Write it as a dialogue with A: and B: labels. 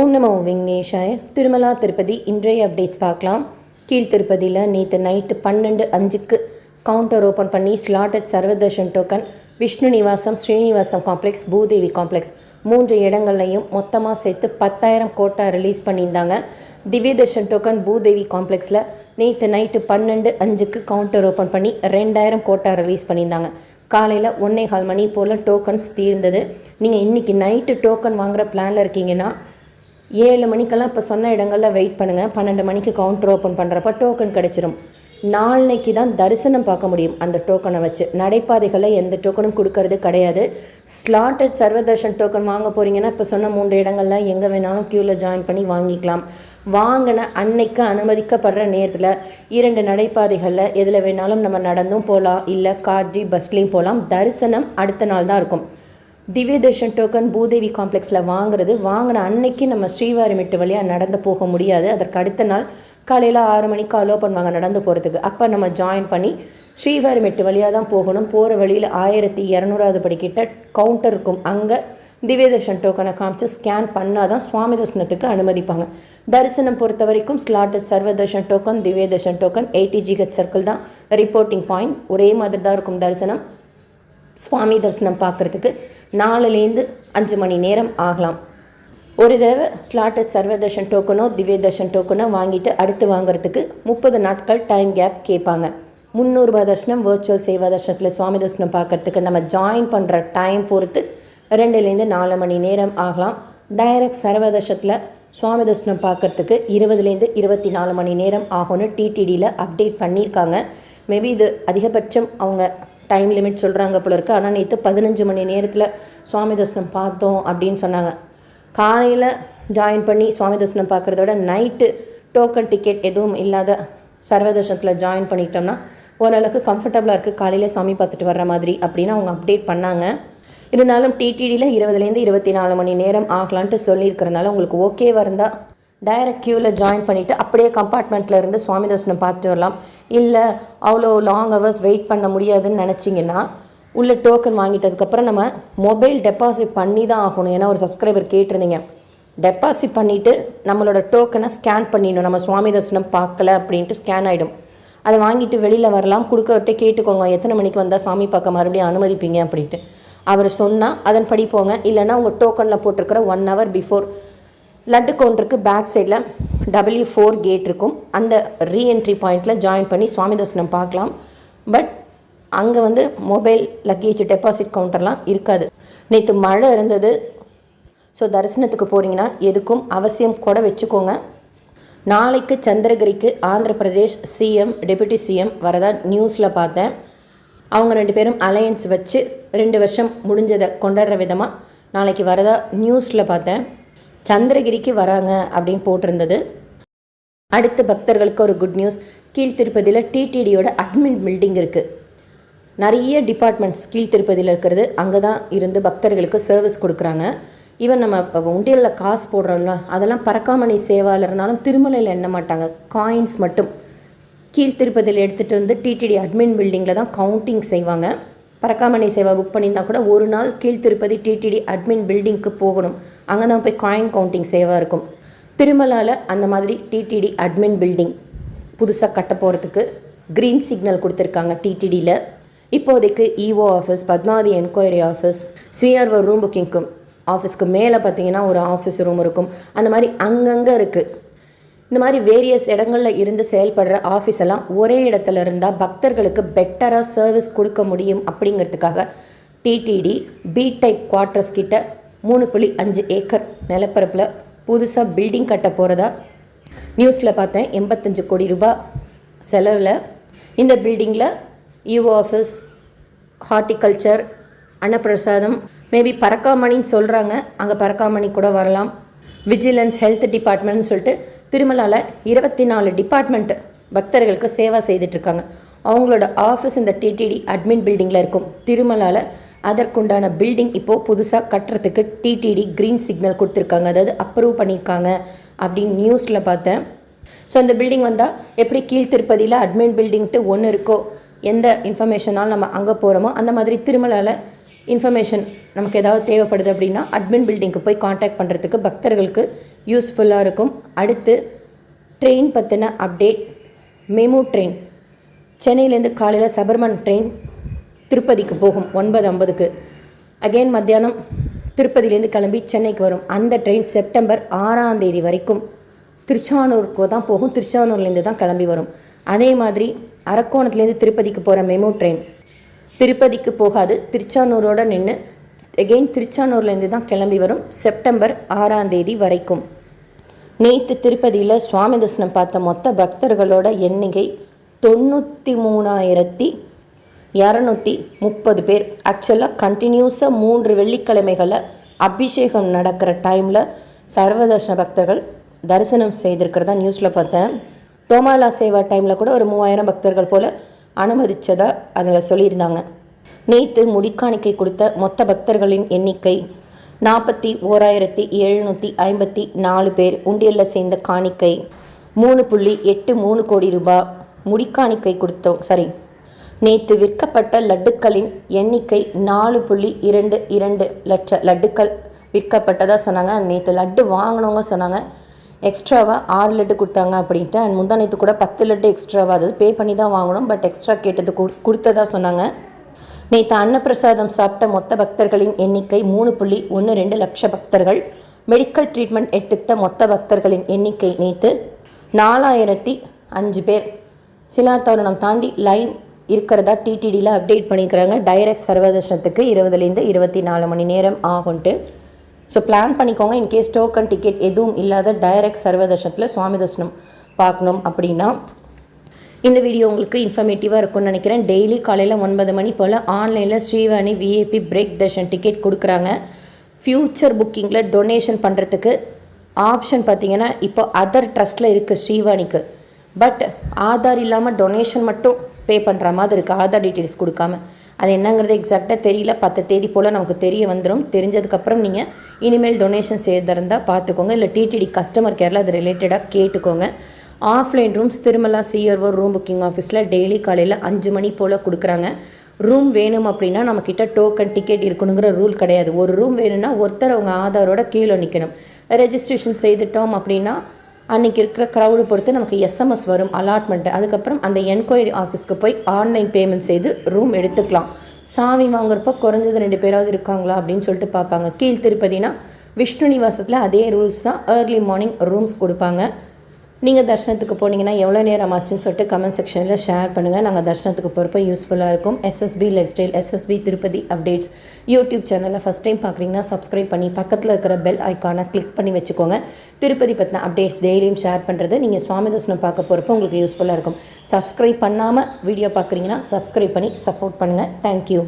A: ஓம் நமோ விக்னேஷாய. திருமலா திருப்பதி இன்றைய அப்டேட்ஸ் பார்க்கலாம். கீழ் திருப்பதியில் நேற்று நைட்டு 12:05 கவுண்டர் ஓப்பன் பண்ணி slotted Sarvadarshan token Vishnu Nivasam, Srinivasam complex, Bhudevi complex 3 இடங்கள்லையும் மொத்தமாக சேர்த்து 10,000 கோட்டா ரிலீஸ் பண்ணியிருந்தாங்க. திவ்ய தர்ஷன் டோக்கன் பூதேவி காம்ப்ளெக்ஸில் நேற்று நைட்டு 12:05 கவுண்டர் ஓப்பன் பண்ணி 2,000 கோட்டா ரிலீஸ் பண்ணியிருந்தாங்க. காலையில் 1:15 மணி போல் டோக்கன்ஸ் தீர்ந்தது. நீங்கள் இன்றைக்கி நைட்டு டோக்கன் வாங்குகிற பிளானில் இருக்கீங்கன்னா 7 மணிக்கெல்லாம் இப்போ சொன்ன இடங்களில் வெயிட் பண்ணுங்கள். 12 மணிக்கு கவுண்டர் ஓப்பன் பண்ணுறப்ப டோக்கன் கிடச்சிரும். நாளைக்கு தான் தரிசனம் பார்க்க முடியும் அந்த டோக்கனை வச்சு. நடைபாதைகளை எந்த டோக்கனும் கொடுக்கறது கிடையாது. ஸ்லாட்டட் சர்வதர்ஷன் டோக்கன் வாங்க போகிறீங்கன்னா இப்போ சொன்ன 3 இடங்களில் எங்கே வேணாலும் க்யூவில் ஜாயின் பண்ணி வாங்கிக்கலாம். வாங்கின அன்னைக்கு அனுமதிக்கப்படுற நேரத்தில் 2 நடைபாதைகளில் எதில் வேணாலும் நம்ம நடந்தும் போகலாம், இல்லை கார்ஜி பஸ்லேயும் போகலாம். தரிசனம் அடுத்த நாள் தான் இருக்கும். திவ்ய தர்ஷன் டோக்கன் பூதேவி காம்ப்ளெக்ஸில் வாங்கின அன்னைக்கு நம்ம ஸ்ரீவாரிமெட்டு வழியாக நடந்து போக முடியாது. அதற்கு அடுத்த நாள் காலையில் 6 மணிக்கு அலோ பண்ணுவாங்க நடந்து போகிறதுக்கு. அப்போ நம்ம ஜாயின் பண்ணி ஸ்ரீவாரிமெட்டு வழியாக தான் போகணும். போகிற வழியில் 1200வது படிக்கிட்ட கவுண்டர் இருக்கும். அங்கே திவ்ய தர்ஷன் டோக்கனை காமிச்சு ஸ்கேன் பண்ணால் தான் சுவாமி தரிசனத்துக்கு அனுமதிப்பாங்க. தரிசனம் பொறுத்த வரைக்கும் ஸ்லாட்டட் சர்வதர்ஷன் டோக்கன், திவ்ய தர்ஷன் டோக்கன் 80GH சர்க்கிள் தான் ரிப்போர்ட்டிங் பாயிண்ட். ஒரே மாதிரி தான் இருக்கும் தரிசனம். சுவாமி தரிசனம் பார்க்குறதுக்கு 4லேருந்து 5 மணி நேரம் ஆகலாம். ஒரு தடவை ஸ்லாட்டட் சர்வதர்ஷன் டோக்கனோ திவ்ய தர்ஷன் டோக்கனோ வாங்கிட்டு அடுத்து வாங்குறதுக்கு 30 நாட்கள் டைம் கேப் கேட்பாங்க. 300 ரூபாய் தர்ஷனம் வர்ச்சுவல் சேவா தர்ஷனத்தில் சுவாமி தரிசனம் பார்க்குறதுக்கு நம்ம ஜாயின் பண்ணுற டைம் பொறுத்து 2லேருந்து 4 மணி நேரம் ஆகலாம். டைரக்ட் சர்வதர்ஷனத்தில் சுவாமி தரிசனம் பார்க்குறதுக்கு 20லேருந்து 24 மணி நேரம் ஆகும்னு டிடிடியில் அப்டேட் பண்ணியிருக்காங்க. மேபி இது அதிகபட்சம் அவங்க டைம் லிமிட் சொல்கிறாங்க போல இருக்குது. ஆனால் நேற்று 15 மணி நேரத்தில் சுவாமி தரிசனம் பார்த்தோம் அப்படின்னு சொன்னாங்க. காலையில் ஜாயின் பண்ணி சுவாமி தரிசனம் பார்க்குறத விட நைட்டு டோக்கன் டிக்கெட் எதுவும் இல்லாத சர்வதர்ஷனத்தில் ஜாயின் பண்ணிட்டோம்னா ஓரளவுக்கு கம்ஃபர்டபுளாக இருக்குது. காலையில் சுவாமி பார்த்துட்டு வர்ற மாதிரி அப்படின்னு அவங்க அப்டேட் பண்ணாங்க. இருந்தாலும் டிடிடியில் 20லேருந்து 24 மணி நேரம் ஆகலான்ட்டு சொல்லியிருக்கிறனால உங்களுக்கு ஓகேவாக இருந்தால் டைரக்ட் க்யூவில் ஜாயின் பண்ணிவிட்டு அப்படியே கம்பார்ட்மெண்ட்டில் இருந்து சுவாமி தரிசனம் பார்த்துட்டு வரலாம். இல்லை அவ்வளோ லாங் ஹவர்ஸ் வெயிட் பண்ண முடியாதுன்னு நினச்சிங்கன்னா உள்ள டோக்கன் வாங்கிட்டதுக்கப்புறம் நம்ம மொபைல் டெபாசிட் பண்ணி தான் ஆகணும். ஏன்னா ஒரு சப்ஸ்கிரைபர் கேட்டிருந்தீங்க, டெபாசிட் பண்ணிவிட்டு நம்மளோட டோக்கனை ஸ்கேன் பண்ணிடணும். நம்ம சுவாமி தரிசனம் பார்க்கல அப்படின்ட்டு ஸ்கேன் ஆகிடும். அதை வாங்கிட்டு வெளியில் வரலாம். கொடுக்கவிட்டு கேட்டுக்கோங்க, எத்தனை மணிக்கு வந்தால் சாமி பார்க்க மறுபடியும் அனுமதிப்பீங்க அப்படின்ட்டு. அவர் சொன்னால் அதன்படி போங்க. இல்லைனா உங்கள் டோக்கனில் போட்டிருக்கிற 1 hour பிஃபோர் லட்டு கவுண்டருக்கு பேக் சைடில் W4 கேட் இருக்கும். அந்த ரீஎன்ட்ரி பாயிண்டில் ஜாயின் பண்ணி சுவாமி தரிசனம் பார்க்கலாம். பட் அங்கே மொபைல் லக்கேஜ் டெபாசிட் கவுண்டர்லாம் இருக்காது. நேற்று மழை இருந்தது. ஸோ தரிசனத்துக்கு போகிறீங்கன்னா எதுக்கும் அவசியம் கூட வச்சுக்கோங்க. நாளைக்கு சந்திரகிரிக்கு Andhra Pradesh CM, deputy CM வரதா நியூஸில் பார்த்தேன். அவங்க 2 பேரும் அலையன்ஸ் வச்சு 2 வருஷம் முடிஞ்சதை கொண்டாடுற விதமாக நாளைக்கு வரதா நியூஸில் பார்த்தேன். சந்திரகிரிக்கு வராங்க அப்படின்னு போட்டிருந்தது. அடுத்த பக்தர்களுக்கு ஒரு குட் நியூஸ். கீழ் திருப்பதியில் டிடிடியோட அட்மின் பில்டிங் இருக்குது. நிறைய டிபார்ட்மெண்ட்ஸ் கீழ் திருப்பதியில் இருக்கிறது. அங்கே தான் இருந்து பக்தர்களுக்கு சர்வீஸ் கொடுக்குறாங்க. ஈவன் நம்ம இப்போ உண்டியலில் காசு போடுறோம்ல, அதெல்லாம் பரக்காமணி சேவாளர்னாலும் திருமலையில் எண்ண மாட்டாங்க. காயின்ஸ் மட்டும் கீழ் திருப்பதியில் எடுத்துகிட்டு வந்து டிடிடி அட்மின் பில்டிங்கில் தான் கவுண்டிங் செய்வாங்க. பரக்காமணி சேவா புக் பண்ணியிருந்தால் கூட ஒரு நாள் கீழ் திருப்பதி டிடிடி அட்மின் பில்டிங்க்கு போகணும். அங்கே தான் போய் காயின் கவுண்டிங் சேவா இருக்கும். திருமலாவில் அந்த மாதிரி டிடிடி அட்மின் பில்டிங் புதுசாக கட்ட போகிறதுக்கு க்ரீன் சிக்னல் கொடுத்துருக்காங்க டிடிடியில். இப்போதைக்கு EO office, Padmavathi enquiry office, சுயர்வ ரூம் புக்கிங்க்கும் ஆஃபீஸ்க்கு மேலே பார்த்தீங்கன்னா ஒரு ஆஃபீஸ் ரூம் இருக்கும். அந்த மாதிரி அங்கங்கே இருக்குது. இந்த மாதிரி வேரியஸ் இடங்களில் இருந்து செயல்படுற ஆஃபீஸ் எல்லாம் ஒரே இடத்துல இருந்தால் பக்தர்களுக்கு பெட்டராக சர்வீஸ் கொடுக்க முடியும். அப்படிங்கிறதுக்காக டிடிடி பி டைப் குவார்ட்டர்ஸ் கிட்ட 3.5 ஏக்கர் நிலப்பரப்பில் புதுசாக பில்டிங் கட்ட போகிறதா நியூஸில் பார்த்தேன். 85 கோடி ரூபாய் செலவில் இந்த பில்டிங்கில் இஓ ஆஃபீஸ், ஹார்டிகல்ச்சர், அன்னப்பிரசாதம், மேபி பரக்காமணின்னு சொல்கிறாங்க. அங்கே பரக்காமணி கூட வரலாம். விஜிலன்ஸ், ஹெல்த் டிபார்ட்மெண்ட்னு சொல்லிட்டு திருமலாவில் 24 டிபார்ட்மெண்ட் பக்தர்களுக்கு சேவா செய்துட்ருக்காங்க. அவங்களோட ஆஃபீஸ் இந்த டிடிடி அட்மின் பில்டிங்கில் இருக்கும். திருமலாவில் அதற்குண்டான பில்டிங் இப்போது புதுசாக கட்டுறதுக்கு டிடிடி க்ரீன் சிக்னல் கொடுத்துருக்காங்க. அதாவது அப்ரூவ் பண்ணியிருக்காங்க அப்படின்னு நியூஸில் பார்த்தேன். ஸோ அந்த பில்டிங் வந்தால் எப்படி கீழ் திருப்பதியில் அட்மின் பில்டிங்ட்டு ஒன்று இருக்கோ, எந்த இன்ஃபர்மேஷனாலும் நம்ம அங்கே போகிறோமோ அந்த மாதிரி திருமலாவில் இன்ஃபர்மேஷன் நமக்கு ஏதாவது தேவைப்படுது அப்படின்னா அட்மின் பில்டிங்க்கு போய் காண்டாக்ட் பண்ணுறதுக்கு பக்தர்களுக்கு யூஸ்ஃபுல்லாக இருக்கும். அடுத்து ட்ரெயின் பற்றின அப்டேட். மெமு ட்ரெயின் சென்னையிலேருந்து காலையில் சபர்மன் ட்ரெயின் திருப்பதிக்கு போகும் 9:50. அகெயின் மத்தியானம் திருப்பதியிலேருந்து கிளம்பி சென்னைக்கு வரும். அந்த ட்ரெயின் செப்டம்பர் 6ஆம் தேதி வரைக்கும் திருச்சானூருக்கு தான் போகும். திருச்சானூர்லேருந்து தான் கிளம்பி வரும். அதே மாதிரி அரக்கோணத்துலேருந்து திருப்பதிக்கு போகிற மெமு ட்ரெயின் திருப்பதிக்கு போகாது, திருச்சானூரோடு நின்று எகெயின் திருச்சானூர்லேருந்து தான் கிளம்பி வரும் செப்டம்பர் 6ஆம் தேதி வரைக்கும். நேற்று திருப்பதியில் சுவாமி தரிசனம் பார்த்த மொத்த பக்தர்களோட எண்ணிக்கை 93,230 பேர். ஆக்சுவலாக கண்டினியூஸாக 3 வெள்ளிக்கிழமைகளில் அபிஷேகம் நடக்கிற டைமில் சர்வதர்ஷன பக்தர்கள் தரிசனம் செய்திருக்கிறதா நியூஸில் பார்த்தேன். தோமாலா சேவா டைமில் கூட ஒரு 3000 பக்தர்கள் போல் அனுமதித்ததாக அதில் சொல்லியிருந்தாங்க. நேற்று முடிக்காணிக்கை கொடுத்த மொத்த பக்தர்களின் எண்ணிக்கை 41,754 பேர். உண்டியலில் சேர்ந்த காணிக்கை 3.83 கோடி ரூபாய். முடிக்காணிக்கை கொடுத்தோம் நேற்று விற்கப்பட்ட லட்டுக்களின் எண்ணிக்கை 4.22 லட்சம் லட்டுக்கள் விற்கப்பட்டதாக சொன்னாங்க. நேற்று லட்டு வாங்கினவங்க சொன்னாங்க எக்ஸ்ட்ராவாக 6 லட்டு கொடுத்தாங்க அப்படின்ட்டு. அண்ட் முந்தா நேற்று கூட 10 லட்டு எக்ஸ்ட்ராவாக, அதாவது பே பண்ணி தான் வாங்கணும், பட் எக்ஸ்ட்ரா கேட்டது கொடுத்ததாக சொன்னாங்க. நேற்று அன்னப்பிரசாதம் சாப்பிட்ட மொத்த பக்தர்களின் எண்ணிக்கை 3.12 லட்சம் பக்தர்கள். மெடிக்கல் ட்ரீட்மெண்ட் எடுத்துக்கிட்ட மொத்த பக்தர்களின் எண்ணிக்கை நேற்று 4005 பேர். சிலாத்தோரணம் தாண்டி லைன் இருக்கிறதா டிடிடியில் அப்டேட் பண்ணியிருக்கிறாங்க. டைரக்ட் சர்வதர்ஷனத்துக்கு 20லேருந்து 24 மணி நேரம் ஆகும்ட்டு. ஸோ பிளான் பண்ணிக்கோங்க. இன்கேஸ் டோக்கன் டிக்கெட் எதுவும் இல்லாத டைரக்ட் சர்வதர்ஷனத்தில் சுவாமி தரிசனம் பார்க்கணும் அப்படின்னா. இந்த வீடியோ உங்களுக்கு இன்ஃபர்மேட்டிவாக இருக்கும்னு நினைக்கிறேன். டெய்லி காலையில் 9 மணி போல் ஆன்லைனில் Srivani VIP break Darshan ticket கொடுக்குறாங்க. ஃப்யூச்சர் புக்கிங்கில் டொனேஷன் பண்ணுறதுக்கு ஆப்ஷன் பார்த்திங்கன்னா இப்போ அதர் ட்ரஸ்ட்டில் இருக்குது ஸ்ரீவாணிக்கு. பட் ஆதார் இல்லாமல் டொனேஷன் மட்டும் பே பண்ணுற மாதிரி இருக்குது, ஆதார் டீட்டெயில்ஸ் கொடுக்காம. அது என்னங்கிறது எக்ஸாக்டாக தெரியல. 10 தேதி போல் நமக்கு தெரிய வந்துடும். தெரிஞ்சதுக்கப்புறம் நீங்கள் இனிமேல் டொனேஷன் செய்திருந்தால் பார்த்துக்கோங்க. இல்லை டிடிடி கஸ்டமர் கேரில் அது ரிலேட்டடாக கேட்டுக்கோங்க. Offline rooms Tirumala CRO room booking ஆஃபீஸில் டெய்லி காலையில் 5 மணி போல் கொடுக்குறாங்க. ரூம் வேணும் அப்படின்னா நம்மக்கிட்ட டோக்கன் டிக்கெட் இருக்கணுங்கிற ரூல் கிடையாது. ஒரு ரூம் வேணும்னா ஒருத்தர் அவங்க ஆதாரோட கீழே நிற்கணும். ரெஜிஸ்ட்ரேஷன் செய்துட்டோம் அப்படின்னா அன்றைக்கி இருக்கிற க்ரௌடு பொறுத்து நமக்கு எஸ்எம்எஸ் வரும் அலாட்மெண்ட்டு. அதுக்கப்புறம் அந்த என்கொயரி ஆஃபீஸ்க்கு போய் ஆன்லைன் பேமெண்ட் செய்து ரூம் எடுத்துக்கலாம். சாவி வாங்குறப்போ குறைஞ்சது 2 பேராவது இருக்காங்களா அப்படின்னு சொல்லிட்டு பார்ப்பாங்க. கீழ் திருப்பதினா விஷ்ணு நிவாசத்தில் அதே ரூல்ஸ் தான். ஏர்லி மார்னிங் ரூம்ஸ் கொடுப்பாங்க. நீங்கள் தர்ஷனத்துக்கு போனீங்கன்னா எவ்வளோ நேரம் ஆச்சுன்னு சொல்லிட்டு கமெண்ட் செக்ஷனில் ஷேர் பண்ணுங்கள். நாங்கள் தர்ஷனத்துக்கு போகிறப்ப யூஸ்ஃபுல்லாக இருக்கும். SSP lifestyle, SSP Tirupati updates YouTube சேனலில் ஃபஸ்ட் டைம் பார்க்குறீங்கன்னா சப்ஸ்கிரைப் பண்ணி பக்கத்தில் இருக்கிற பெல் ஐக்கானை கிளிக் பண்ணி வச்சுக்கோங்க. திருப்பதி பற்றின அப்டேட்ஸ் டெய்லியும் ஷேர் பண்ணுறது நீங்கள் சுவாமி தரிசனம் பார்க்க போகிறப்போ உங்களுக்கு யூஸ்ஃபுல்லாக இருக்கும். சப்ஸ்கிரைப் பண்ணாமல் வீடியோ பார்க்குறீங்கன்னா சப்ஸ்கிரைப் பண்ணி சப்போர்ட் பண்ணுங்கள். தேங்க்யூ.